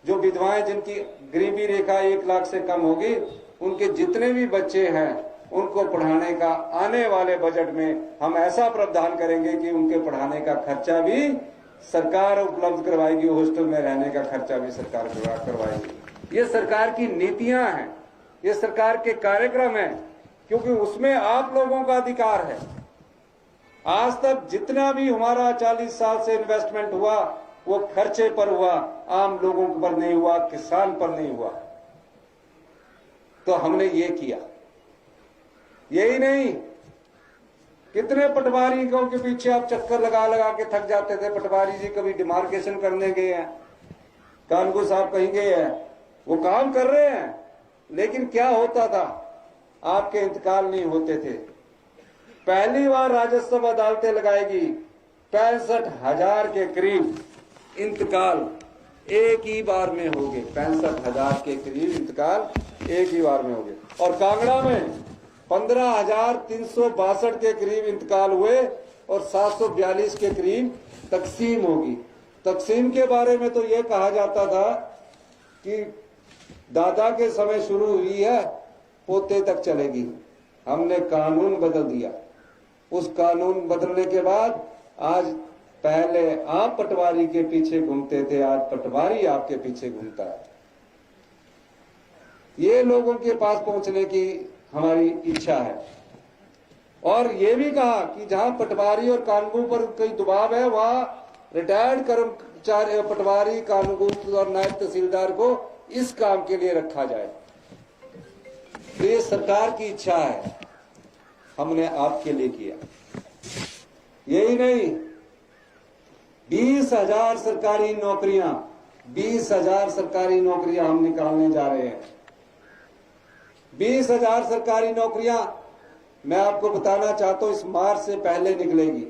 जो विधवाएं जिनकी गरीबी रेखा 1 लाख से कम होगी, उनके जितने भी बच्चे हैं उनको पढ़ाने का आने वाले बजट में हम ऐसा प्रावधान करेंगे कि उनके पढ़ाने का खर्चा भी सरकार उपलब्ध करवाएगी, हॉस्टल में रहने का खर्चा भी सरकार करवाएगी। ये सरकार की नीतियां हैं, ये सरकार के कार्यक्रम हैं, क्योंकि उसमें आप लोगों का अधिकार है। आज तक जितना भी हमारा 40 साल से इन्वेस्टमेंट हुआ, वो खर्चे पर हुआ, आम लोगों पर नहीं हुआ, किसान पर नहीं हुआ। तो हमने ये किया। यही नहीं, कितने पटवारियों के पीछे आप चक्कर लगा लगा के थक जाते थे। पटवारी जी कभी डिमार्केशन करने गए हैं, कानून साहब कहीं गए हैं, वो काम कर रहे हैं, लेकिन क्या होता था, आपके इंतकाल नहीं होते थे। पहली बार राजस्व अदालतें लगाएगी, 65,000 के करीब इंतकाल एक ही बार में हो गए। 65,000 के करीब इंतकाल एक ही बार में हो गए। और कांगड़ा में 15,362 के करीब इंतकाल हुए और 742 के करीब तकसीम होगी। तकसीम के बारे में तो ये कहा जाता था कि दादा के समय शुरू हुई है, पोते तक चलेगी। हमने कानून बदल दिया। उस कानून बदलने के बाद आज, पहले आप पटवारी के पीछे घूमते थे, आज पटवारी आपके पीछे घूमता है। ये लोगों के पास पहुंचने की हमारी इच्छा है। और ये भी कहा कि जहां पटवारी और कानून पर कोई दबाव है, वहां रिटायर्ड कर्मचारी, पटवारी, कानून और नायब तहसीलदार को इस काम के लिए रखा जाए। तो ये सरकार की इच्छा है, हमने आपके लिए किया। यही नहीं, 20,000 सरकारी नौकरियां, 20,000 सरकारी नौकरियां हम निकालने जा रहे हैं। 20,000 सरकारी नौकरियां मैं आपको बताना चाहता हूं, इस मार्च से पहले निकलेगी।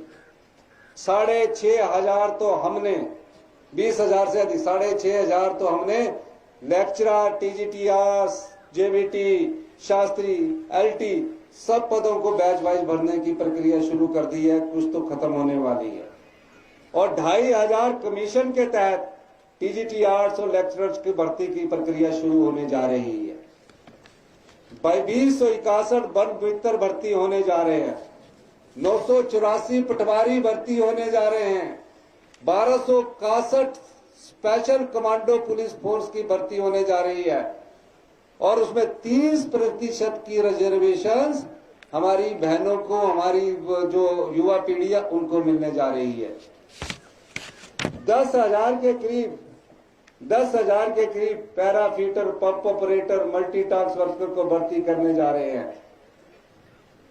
6,500 तो हमने, 20,000 से अधिक, 6,500 तो हमने lecturer, TGTR, JVT, Shastri, LT सब पदों को बैच वाइज भरने की प्रक्रिया शुरू कर दी है। कुछ तो खत्म होने वाली है। और 2,500 कमीशन के तहत TGTR और लेक्चरर्स की भर्ती की प्रक्रिया शुरू होने जा रही है। 2,261 वन मित्र भर्ती होने जा रहे हैं। 984 पटवारी भर्ती होने जा रहे हैं। 1,261 स्पेशल कमांडो पुलिस फोर्स की भर्ती होने जा रही है। और उसमें 30% की रिजर्वेशंस हमारी बहनों को, हमारी जो युवा पीढ़ी है उनको मिलने जा रही है। 10,000 के करीब पैराफिटर, पंप ऑपरेटर, मल्टीटास्क वर्कर को भर्ती करने जा रहे हैं।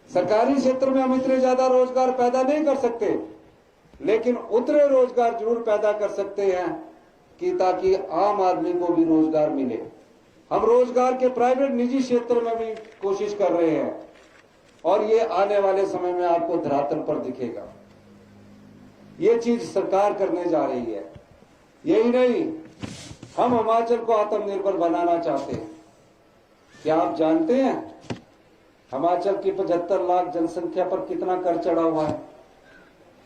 सरकारी क्षेत्र में हम इतने ज्यादा रोजगार पैदा नहीं कर सकते, लेकिन उतने रोजगार जरूर पैदा कर सकते हैं कि ताकि आम आदमी को भी रोजगार मिले। हम रोजगार के प्राइवेट, निजी क्षेत्र में भी कोशिश कर रहे हैं और ये आने वाले समय में आपको धरातल पर दिखेगा। ये चीज सरकार करने जा रही है। यही नहीं, हम हिमाचल को आत्मनिर्भर बनाना चाहते हैं। क्या आप जानते हैं हिमाचल की 75 लाख जनसंख्या पर कितना कर चढ़ा हुआ है?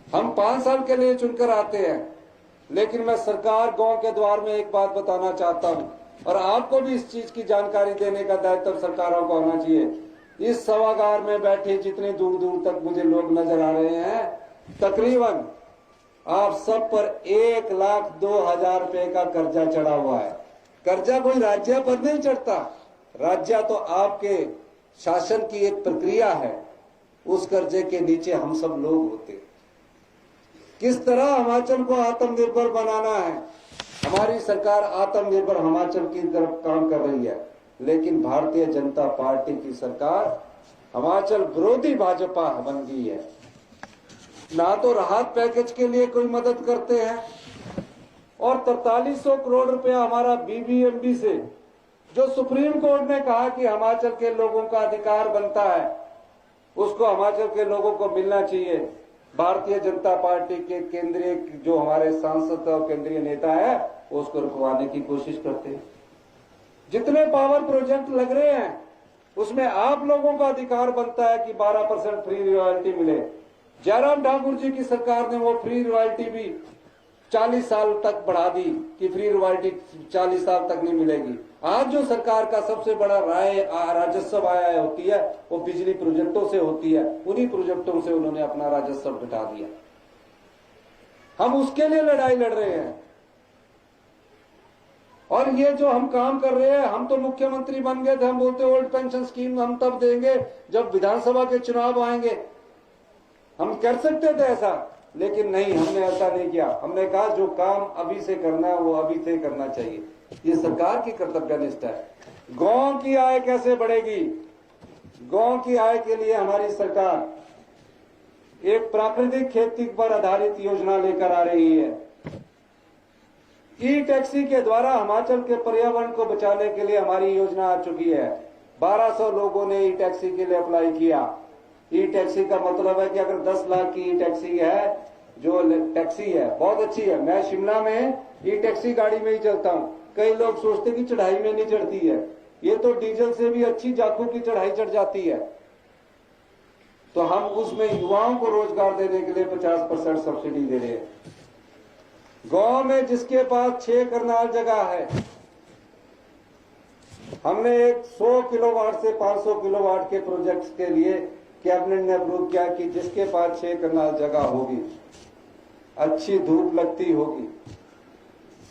हम 5 साल के लिए चुनकर आते हैं, लेकिन मैं सरकार गांव के द्वार में एक बात बताना चाहता हूं, और आपको भी इस चीज की जानकारी देने का दायित्व सरकारों को होना चाहिए। इस सभागार में बैठे जितने दूर दूर तक मुझे लोग नजर आ रहे हैं, तकरीबन आप सब पर 1,02,000 रुपए का कर्जा चढ़ा हुआ है। कर्जा कोई राज्य पर नहीं चढ़ता, राज्य तो आपके शासन की एक प्रक्रिया है। उस कर्जे के नीचे हम सब लोग होते हैं। किस तरह हिमाचल को आत्मनिर्भर बनाना है, हमारी सरकार आत्मनिर्भर हिमाचल की तरफ काम कर रही है। लेकिन भारतीय जनता पार्टी की सरकार हिमाचल विरोधी भाजपा बन गई है। ना तो राहत पैकेज के लिए कोई मदद करते हैं, और 4300 करोड़ रुपया हमारा BBMB से, जो सुप्रीम कोर्ट ने कहा कि हिमाचल के लोगों का अधिकार बनता है, उसको हिमाचल के लोगों को मिलना चाहिए। भारतीय जनता पार्टी के केंद्रीय जो हमारे सांसद और केंद्रीय नेता है, उसको रुकवाने की कोशिश करते हैं। जितने पावर प्रोजेक्ट लग रहे हैं, उसमें आप लोगों का अधिकार बनता है कि 12% फ्री रॉयल्टी मिले। जयराम ठाकुर जी की सरकार ने वो फ्री रॉयल्टी भी 40 साल तक बढ़ा दी कि फ्री रॉयल्टी 40 साल तक नहीं मिलेगी। आज जो सरकार का सबसे बड़ा राजस्व आया होती है, वो बिजली प्रोजेक्टों से होती है। उन्हीं प्रोजेक्टों से उन्होंने अपना राजस्व घटा दिया। हम उसके लिए लड़ाई लड़ रहे हैं। और ये जो हम काम कर रहे हैं, हम तो मुख्यमंत्री बन गए थे, हम बोलते ओल्ड पेंशन स्कीम हम तब देंगे जब विधानसभा के चुनाव आएंगे। हम कर सकते थे ऐसा, लेकिन नहीं, हमने ऐसा नहीं किया। हमने कहा जो काम अभी से करना है वो अभी से करना चाहिए। ये सरकार की कर्तव्यनिष्ठा है। गांव की आय कैसे बढ़ेगी? गांव की आय के लिए हमारी सरकार एक प्राकृतिक खेती पर आधारित योजना लेकर आ रही है। ई टैक्सी के द्वारा हिमाचल के पर्यावरण को बचाने के लिए हमारी योजना आ चुकी है। 1200 लोगों ने ई टैक्सी के लिए अप्लाई किया। ई टैक्सी का मतलब है कि अगर 10 लाख की ई टैक्सी है, जो टैक्सी है बहुत अच्छी है। मैं शिमला में ई टैक्सी गाड़ी में ही चलता हूँ। कई लोग सोचते कि चढ़ाई में नहीं चढ़ती है, ये तो डीजल से भी अच्छी जाखू की चढ़ाई चढ़ जाती है। तो हम उसमें युवाओं को रोजगार देने के लिए 50% सब्सिडी दे रहे हैं। गांव में जिसके पास 6 करनाल जगह है, हमने एक 100 किलोवाट से 500 किलोवाट के प्रोजेक्ट्स के लिए कैबिनेट ने अप्रूव किया कि जिसके पास 6 करनाल जगह होगी, अच्छी धूप लगती होगी,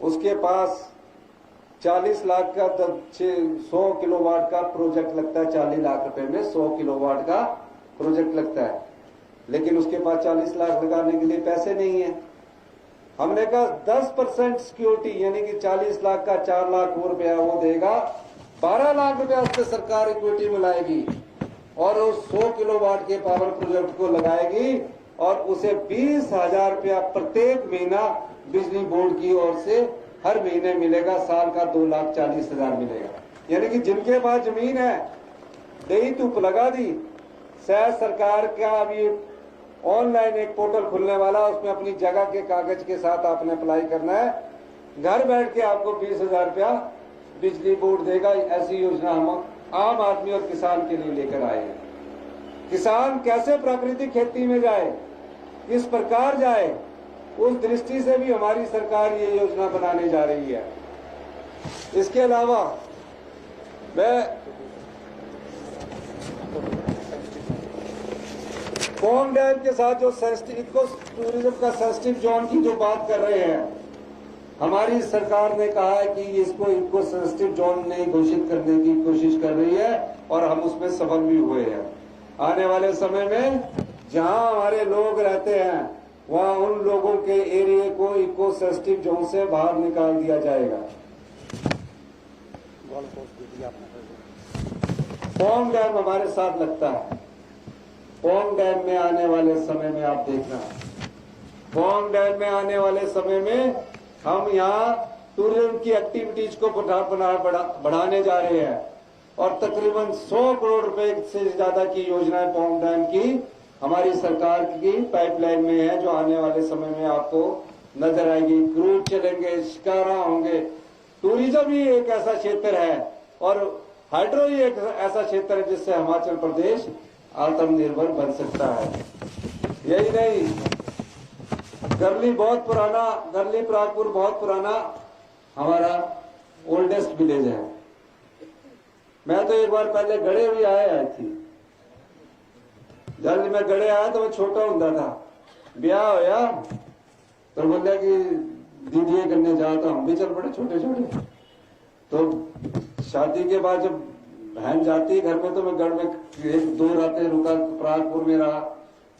उसके पास 40 लाख का 100 किलोवाट का प्रोजेक्ट लगता है। 40 लाख रुपए में 100 किलोवाट का प्रोजेक्ट लगता है, लेकिन उसके पास 40 लाख लगाने के लिए पैसे नहीं है। हमने कहा 10% सिक्योरिटी, यानी कि 40 लाख का 4 लाख और रुपया वो देगा, 12 लाख रुपया उससे सरकार इक्विटी मिलाएगी और उस 100 किलोवाट के पावर प्रोजेक्ट को लगाएगी और उसे 20,000 रुपया प्रत्येक महीना बिजली बोर्ड की ओर से हर महीने मिलेगा। साल का 2,40,000 मिलेगा। यानी कि जिनके पास जमीन है, दही धूप लगा दी। शायद सरकार का अभी ऑनलाइन एक पोर्टल खुलने वाला, उसमें अपनी जगह के कागज के साथ आपने अप्लाई करना है। घर बैठ के आपको 20,000 रुपया बिजली बोर्ड देगा। ऐसी योजना हम आम आदमी और किसान के लिए लेकर आए हैं। किसान कैसे प्राकृतिक खेती में जाए, किस प्रकार जाए, उस दृष्टि से भी हमारी सरकार ये योजना बनाने जा रही है। इसके अलावा मैं पौंग डैम के साथ जो इको टूरिज्म का सेंसिटिव जोन की जो बात कर रहे हैं, हमारी सरकार ने कहा है कि इसको इको सेंसिटिव जोन नहीं घोषित करने की कोशिश कर रही है और हम उसमें सफल भी हुए हैं। आने वाले समय में जहां हमारे लोग रहते हैं, वहां उन लोगों के एरिया को इको सेंसिटिव जोन से बाहर निकाल दिया जाएगा। पौंग डैम हमारे साथ लगता है। पौंग डैम में आने वाले समय में आप देखना, पौंग डैम में आने वाले समय में हम यहाँ टूरिज्म की एक्टिविटीज को बढ़ाने जा रहे हैं और तकरीबन 100 करोड़ रुपए से ज्यादा की योजनाएं पौंग डैम की हमारी सरकार की पाइपलाइन में है, जो आने वाले समय में आपको नजर आएगी। क्रूज चलेंगे, शिकारा होंगे। टूरिज्म ही एक ऐसा क्षेत्र है और हाइड्रो ही एक ऐसा क्षेत्र है जिससे हिमाचल प्रदेश आत्मनिर्भर बन सकता है। यही नहीं, गरली प्रागपुर बहुत पुराना हमारा ओल्डेस्ट विलेज है। मैं तो एक बार पहले गड़े भी आई थी। जब मैं गड़े आया तो मैं छोटा होता था। ब्याह होया तो बोला कि दीदी करने जाता, हम भी चल पड़े छोटे छोटे। तो शादी के बाद जब बहन जाती है घर में, तो मैं गढ़ में 1-2 रातें रुका।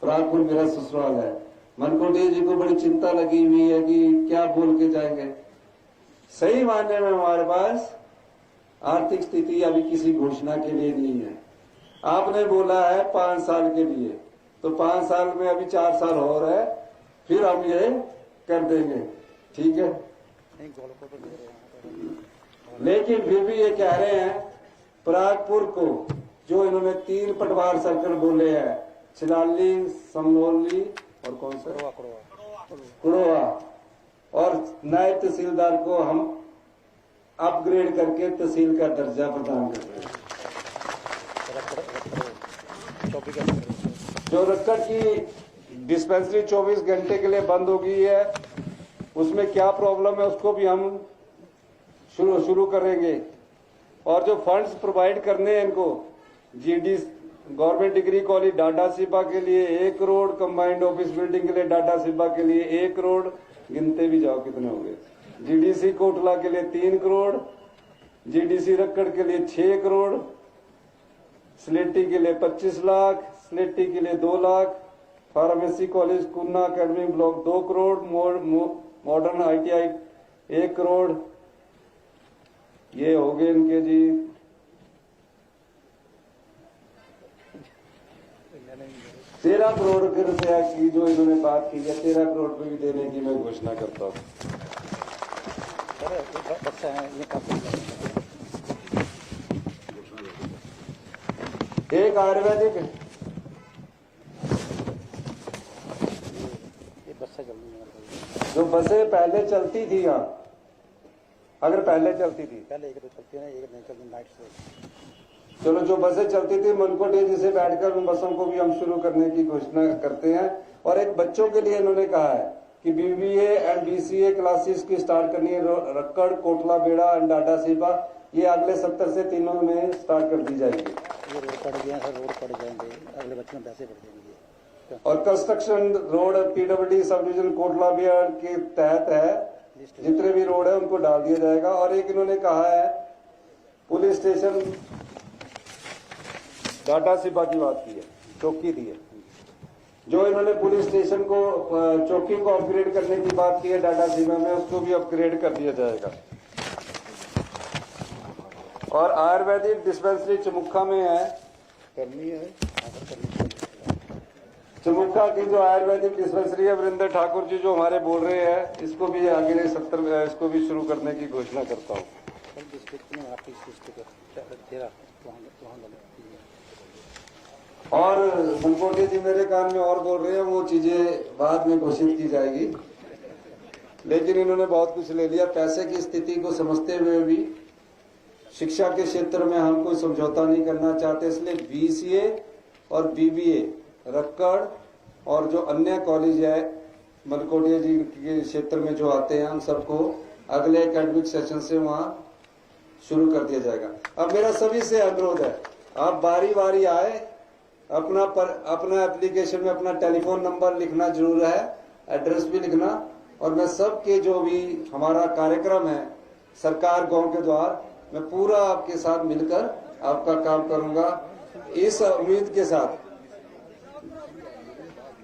प्रागपुर मेरा ससुराल है। मनकोटिया जी को बड़ी चिंता लगी हुई है कि क्या बोल के जाएंगे। सही मायने में हमारे पास आर्थिक स्थिति अभी किसी घोषणा के लिए नहीं है। आपने बोला है 5 साल के लिए, तो 5 साल में अभी 4 साल और है, फिर हम ये कर देंगे, ठीक है। लेकिन फिर भी ये कह रहे हैं प्रागपुर को, जो इन्होंने 3 पटवार सर्कल बोले हैं, चिलाली, समनोली और कौन सा कुड़वा, और नायब तहसीलदार को हम अपग्रेड करके तहसील का दर्जा प्रदान कर रहे हैं। जो रक्कड़ की डिस्पेंसरी 24 घंटे के लिए बंद हो गई है, उसमें क्या प्रॉब्लम है उसको भी हम शुरू करेंगे। और जो फंड्स प्रोवाइड करने हैं इनको, जीडी गवर्नमेंट डिग्री कॉलेज डाडा सिपा के लिए 1 करोड़, कंबाइंड ऑफिस बिल्डिंग के लिए डाडा सिपा के लिए 1 करोड़, गिनते भी जाओ कितने हो गए। जीडीसी कोटला के लिए 3 करोड़, जीडीसी रक्कड़ के लिए 6 करोड़, स्लेटी के लिए 25 लाख, स्लेटी के लिए 2 lakh, pharmacy college Kunna academy block 2 crore, modern ITI 1 crore. ये हो गए इनके जी 13 करोड़ रुपया की जो इन्होंने बात की है, 13 करोड़ रुपये भी देने की मैं घोषणा करता हूँ। एक आयुर्वेदिक जो बसें पहले चलती थी यहाँ, अगर पहले चलती थी, पहले एक चलती है ना, एक नहीं चलती नाइट से। चलो जो बसें चलती थी मनकोटे से बैठकर उन बसों को भी हम शुरू करने की घोषणा करते हैं। और एक बच्चों के लिए इन्होंने कहा है कि BBA एंड BCA क्लासेस की स्टार्ट करनी है, रक्कड़, कोटला बेड़ा एंड डाटा सीबा। ये अगले 70 से तीनों में स्टार्ट कर दी जाएगी। ये रोड पड़ गया है, रोड पड़ जाएंगे, अगले बच्चों में पैसे पड़ जाएंगे। और construction road PWD sub division Kotla बेड़ा के तहत है, जितने भी रोड है उनको डाल दिया जाएगा। और एक इन्होंने कहा है पुलिस स्टेशन डाटा सीबा की बात की है, चौकी दी है, जो इन्होंने पुलिस स्टेशन को चौकी को अपग्रेड करने की बात की है डाटा सीबा में, उसको भी अपग्रेड कर दिया जाएगा। और आयुर्वेदिक डिस्पेंसरी चमुक्खा में है, करनी है, चमुक्खा की जो आयुर्वेदिक डिस्पेंसरी है, वरिंदर ठाकुर जी जो हमारे बोल रहे हैं, इसको भी अगले 70 में इसको भी शुरू करने की घोषणा करता हूँ। और मनकोटे जी मेरे कान में और बोल रहे हैं, वो चीजें बाद में घोषित की जाएगी, लेकिन इन्होंने बहुत कुछ ले लिया। पैसे की स्थिति को समझते हुए भी शिक्षा के क्षेत्र में हम कोई समझौता नहीं करना चाहते, इसलिए BCA और BBA रक्कड़ और जो अन्य कॉलेज है मनकोटे जी के क्षेत्र में जो आते हैं, हम सबको अगले एकेडमिक सेशन से वहां शुरू कर दिया जाएगा। अब मेरा सभी से अनुरोध है, आप बारी बारी आए, अपना एप्लीकेशन में अपना टेलीफोन नंबर लिखना जरूर है, एड्रेस भी लिखना। और मैं सबके जो भी हमारा कार्यक्रम है सरकार गांव के द्वार, मैं पूरा आपके साथ मिलकर आपका काम करूंगा, इस उम्मीद के साथ।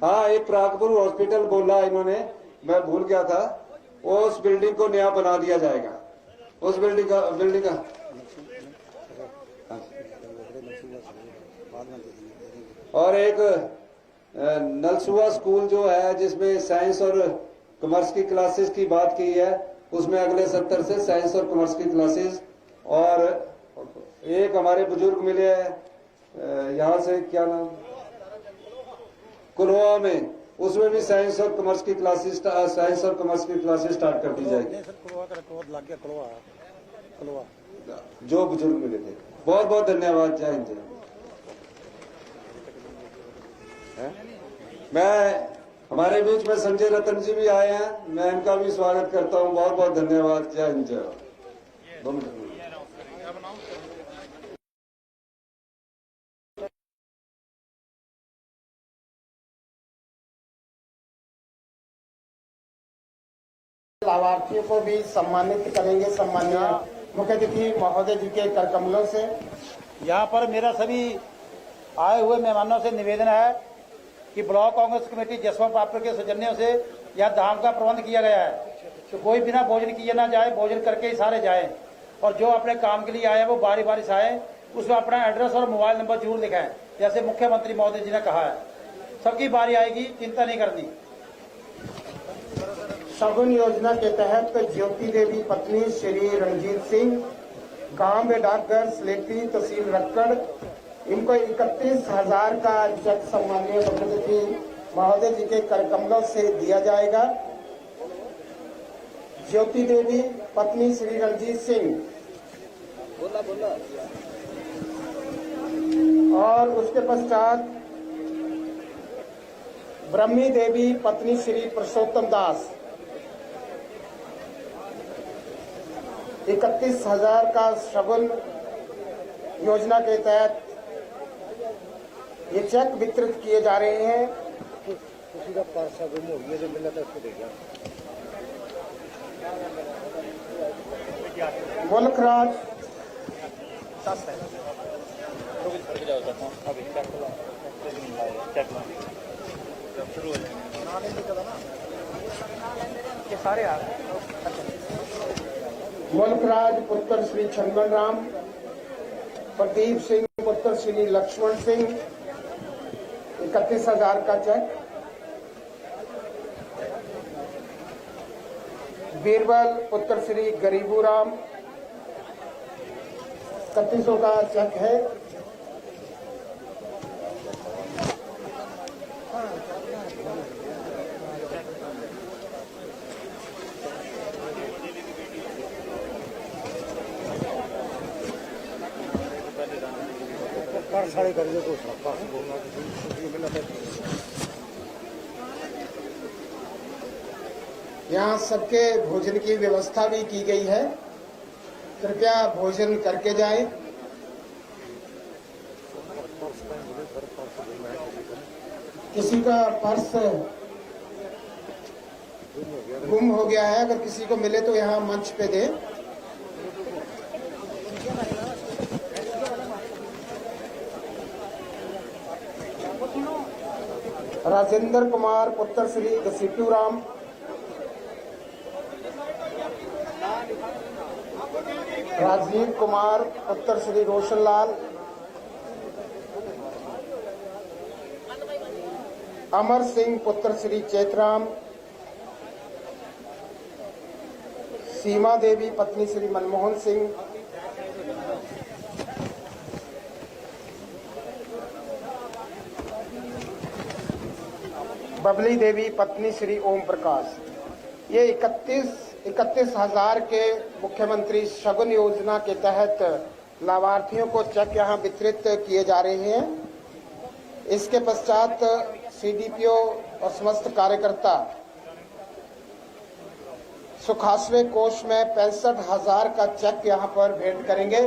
हाँ, एक प्रागपुर हॉस्पिटल बोला इन्होंने, मैं भूल गया था, उस बिल्डिंग को नया बना दिया जाएगा। उस बिल्डिंग का और एक नलसुआ स्कूल जो है जिसमें साइंस और कॉमर्स की क्लासेस की बात की है, उसमें अगले 70 से साइंस और कॉमर्स की क्लासेस। और एक हमारे बुजुर्ग मिले हैं यहाँ से, क्या नाम, कुलवा में, उसमें भी साइंस और कॉमर्स की क्लासेस स्टार्ट कर दी जाएगी। जो बुजुर्ग मिले थे, बहुत बहुत धन्यवाद। जय हिंद। मैं हमारे बीच में संजय रतन जी भी आए हैं, मैं इनका भी स्वागत करता हूं। बहुत बहुत धन्यवाद। जय हिंद। जय। लाभार्थियों को भी सम्मानित करेंगे, सम्मानीय मुख्य अतिथि महोदय जी के कर कमलों से। यहाँ पर मेरा सभी आए हुए मेहमानों से निवेदन है कि ब्लॉक कांग्रेस कमेटी जसवंत पापड़ के सौजन्य से यह धाम का प्रबंध किया गया है, तो कोई बिना भोजन किए ना जाए, भोजन करके ही सारे जाए। और जो अपने काम के लिए आए वो बारी बारी से आए, उसमें अपना एड्रेस और मोबाइल नंबर जरूर लिखाएं, जैसे मुख्यमंत्री महोदय जी ने कहा है। सबकी बारी आएगी, चिंता नहीं करनी। शगुन योजना के तहत ज्योति देवी पत्नी श्री रणजीत सिंह, गांव में डाकघर स्लेटी, तहसील रक्कड़, इनको 31,000 का चेक सम्मानीय मुख्य अतिथि महोदय जी के कर कमलों से दिया जाएगा। ज्योति देवी पत्नी श्री रणजीत सिंह, और उसके पश्चात ब्रह्मी देवी पत्नी श्री पुरुषोत्तम दास, 31,000 का शगुन योजना के तहत ये चेक वितरित किए जा रहे हैं। किसी का पैसा गुम हो गया, जो मिला था उसको दे दिया। मुल्कराज मुल्कराज पुत्र श्री छंगन राम, प्रदीप सिंह पुत्र श्री लक्ष्मण सिंह 31,000 का चेक, बीरबल पुत्र श्री गरीबू राम 3100 का चेक है। यहाँ सबके भोजन की व्यवस्था भी की गई है, कृपया भोजन करके जाएं। किसी का पर्स गुम हो गया है, अगर किसी को मिले तो यहाँ मंच पे दे। राजेंद्र कुमार पुत्र श्री घसीटू राम, राजीव कुमार पुत्र श्री रोशन लाल, अमर सिंह पुत्र श्री चेतराम, सीमा देवी पत्नी श्री मनमोहन सिंह, बबली देवी पत्नी श्री ओम प्रकाश। ये 31,000 के मुख्यमंत्री शगुन योजना के तहत लाभार्थियों को चेक यहाँ वितरित किए जा रहे हैं। इसके पश्चात सीडीपीओ और समस्त कार्यकर्ता सुखाश्रय कोष में 65,000 का चेक यहाँ पर भेंट करेंगे।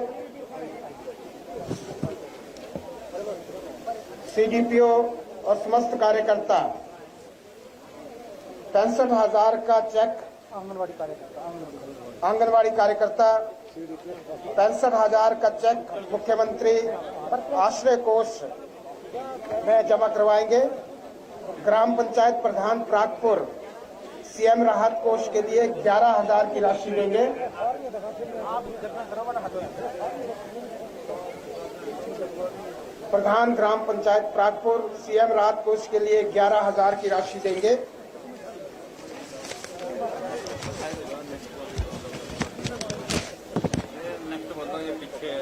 सीडीपीओ और समस्त कार्यकर्ता 65,000 का चेक, आंगनवाड़ी कार्यकर्ता 65,000 का चेक मुख्यमंत्री आश्रय कोष में जमा करवाएंगे। ग्राम पंचायत प्रधान प्रागपुर सीएम राहत कोष के लिए 11,000 की राशि देंगे। प्रधान ग्राम पंचायत प्रागपुर सीएम राहत कोष के लिए 11,000 की राशि देंगे।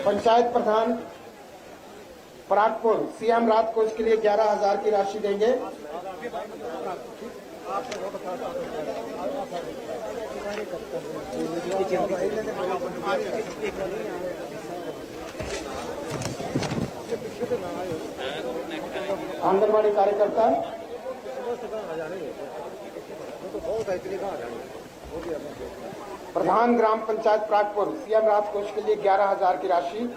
पंचायत प्रधान परागपुर सीएम राहत कोष के लिए 11,000 की राशि देंगे। आंगनवाड़ी कार्यकर्ता प्रधान ग्राम पंचायत प्रागपुर सीएम राहत कोष के लिए 11,000 की राशि।